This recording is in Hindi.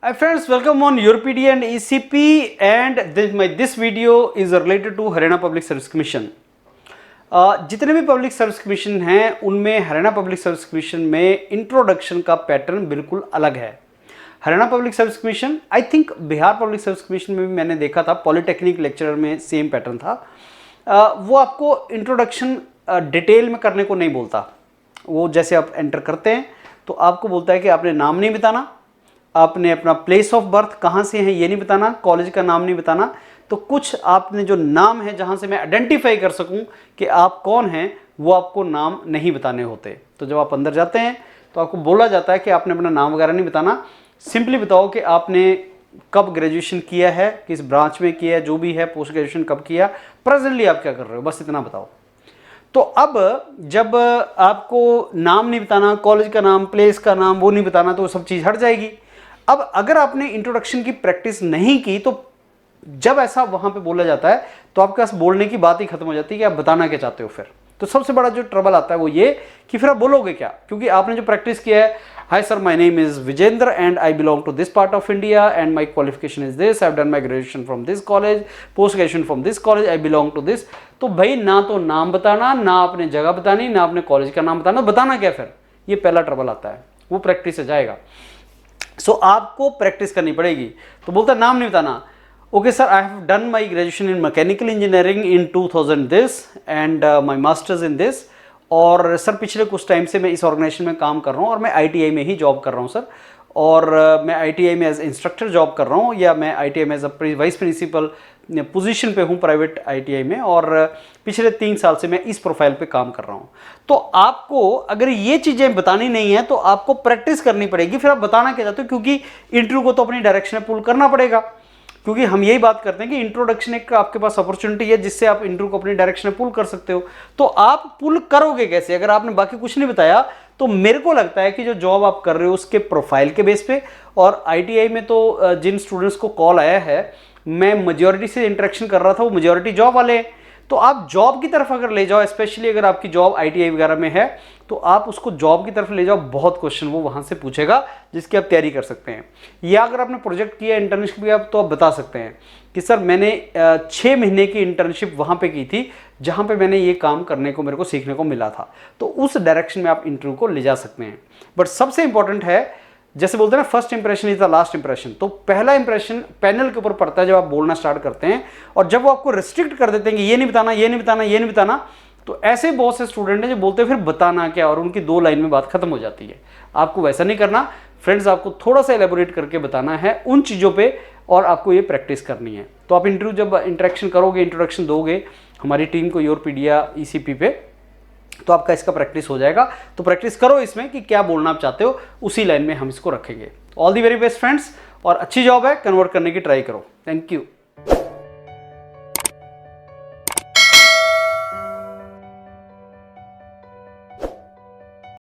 Hi friends, welcome on Europedia and ECP, and this video is related to Haryana public service commission. जितने भी पब्लिक सर्विस कमीशन हैं उनमें हरियाणा पब्लिक सर्विस कमीशन में इंट्रोडक्शन का पैटर्न बिल्कुल अलग है। Haryana public service commission, I think Bihar public service commission में भी मैंने देखा था, पॉलिटेक्निक लेक्चरर में सेम पैटर्न था। वो आपको इंट्रोडक्शन डिटेल में करने को नहीं बोलता। वो जैसे आप एंटर करते हैं तो आपको बोलता है कि आपने नाम नहीं बताना, आपने अपना प्लेस ऑफ बर्थ कहाँ से है ये नहीं बताना, कॉलेज का नाम नहीं बताना। तो कुछ आपने जो नाम है जहाँ से मैं आइडेंटिफाई कर सकूँ कि आप कौन हैं, वो आपको नाम नहीं बताने होते। तो जब आप अंदर जाते हैं तो आपको बोला जाता है कि आपने अपना नाम वगैरह नहीं बताना, सिंपली बताओ कि आपने कब ग्रेजुएशन किया है, किस ब्रांच में किया है, जो भी है, पोस्ट ग्रेजुएशन कब किया, प्रेजेंटली आप क्या कर रहे हो, बस इतना बताओ। तो अब जब आपको नाम नहीं बताना, कॉलेज का नाम, प्लेस का नाम वो नहीं बताना, तो वो सब चीज़ हट जाएगी। अब अगर आपने इंट्रोडक्शन की प्रैक्टिस नहीं की तो जब ऐसा वहां पे बोला जाता है तो आपके पास बोलने की बात ही खत्म हो जाती है कि आप बताना क्या चाहते हो। फिर तो सबसे बड़ा जो ट्रबल आता है वो ये कि फिर आप बोलोगे क्या, क्योंकि आपने जो प्रैक्टिस किया है, hi sir my name is Vijendra and I belong to this part of India and my qualification is this, I have done my graduation from this college, post graduation from this college, I belong to this. तो भाई ना तो नाम बताना, ना अपने जगह बतानी, ना अपने कॉलेज का नाम बताना, बताना क्या फिर? ये पहला ट्रबल आता है, वो प्रैक्टिस से जाएगा। सो आपको प्रैक्टिस करनी पड़ेगी। तो बोलता है नाम नहीं बताना। Okay sir, I have done my graduation in mechanical engineering in 2000 this and my masters in this. और सर पिछले कुछ टाइम से मैं इस ऑर्गेनाइजेशन में काम कर रहा हूँ और मैं आईटीआई में ही जॉब कर रहा हूँ सर, और मैं आईटीआई में एज इंस्ट्रक्टर जॉब कर रहा हूँ, या मैं आईटीआई में as a vice principal position पे हूँ प्राइवेट आईटीआई में, और पिछले 3 साल से मैं इस प्रोफाइल पे काम कर रहा हूँ। तो आपको अगर ये चीज़ें बतानी नहीं है तो आपको प्रैक्टिस करनी पड़ेगी। फिर आप बताना क्या चाहते हो, क्योंकि इंटरव्यू को तो अपनी डायरेक्शन में पुल करना पड़ेगा, क्योंकि हम यही बात करते हैं कि इंट्रोडक्शन एक आपके पास अपॉर्चुनिटी है जिससे आप इंटरव्यू को अपनी डायरेक्शन में पुल कर सकते हो। तो आप पुल करोगे कैसे अगर आपने बाकी कुछ नहीं बताया? तो मेरे को लगता है कि जो जॉब आप कर रहे हो उसके प्रोफाइल के बेस पे, और आईटीआई में तो जिन स्टूडेंट्स को कॉल आया है, मैं मेजॉरिटी से इंटरेक्शन कर रहा था, वो मेजॉरिटी जॉब वाले हैं। तो आप जॉब की तरफ अगर ले जाओ, स्पेशली अगर आपकी जॉब आईटीआई वगैरह में है, तो आप उसको जॉब की तरफ ले जाओ। बहुत क्वेश्चन वो वहां से पूछेगा जिसकी आप तैयारी कर सकते हैं। या अगर आपने प्रोजेक्ट किया, इंटर्नशिप किया, तो आप बता सकते हैं कि सर मैंने 6 महीने की इंटर्नशिप वहां पे की थी जहां पे मैंने ये काम करने को, मेरे को सीखने को मिला था। तो उस डायरेक्शन में आप इंटरव्यू को ले जा सकते हैं। बट सबसे इंपॉर्टेंट है, जैसे बोलते हैं ना, first impression is the last impression. तो पहला इंप्रेशन पैनल के ऊपर पड़ता है जब आप बोलना स्टार्ट करते हैं, और जब वो आपको रिस्ट्रिक्ट कर देते हैं कि ये नहीं बताना, ये नहीं बताना, ये नहीं बताना, तो ऐसे बहुत से स्टूडेंट हैं जो बोलते हैं फिर बताना क्या, और उनकी 2 लाइन में बात खत्म हो जाती है। आपको वैसा नहीं करना फ्रेंड्स, आपको थोड़ा सा एलेबोरेट करके बताना है उन चीज़ों पे, और आपको ये प्रैक्टिस करनी है। तो आप इंटरव्यू जब इंटरेक्शन करोगे, इंट्रोडक्शन दोगे हमारी टीम को यूरोपीडिया ईसीपी पे, तो आपका इसका प्रैक्टिस हो जाएगा। तो प्रैक्टिस करो इसमें कि क्या बोलना आप चाहते हो, उसी लाइन में हम इसको रखेंगे। All the very best friends, और अच्छी जॉब है, कन्वर्ट करने की ट्राई करो। Thank you.